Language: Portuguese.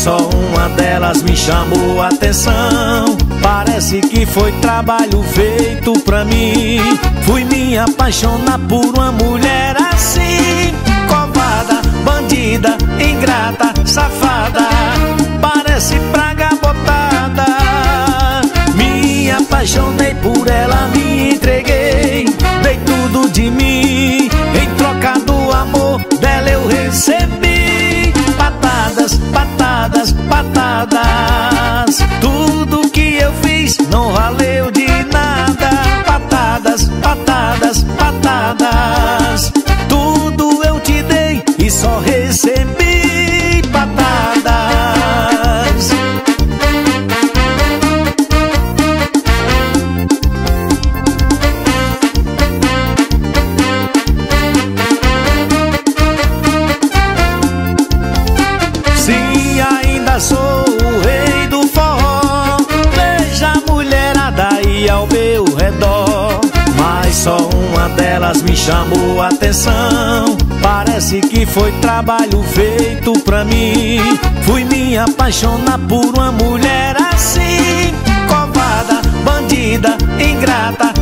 só uma delas me chamou a atenção. Parece que foi trabalho feito pra mim. Fui me apaixonar por uma mulher assim, covarda, bandida, ingrata, safada, parece praga botada. Me apaixonei por ela, me entreguei, dei tudo de mim. Em troca do amor dela eu recebi patadas, patadas, patadas. Tudo que eu fiz não valeu de nada. Patadas, patadas, patadas. Tudo eu te dei e só recebi patadas. Se ainda sou o rei do forró, veja a mulherada aí ao meu redor. Mas só uma delas me chamou a atenção. Parece que foi trabalho feito pra mim. Fui me apaixonar por uma mulher assim, covarda, bandida, ingrata,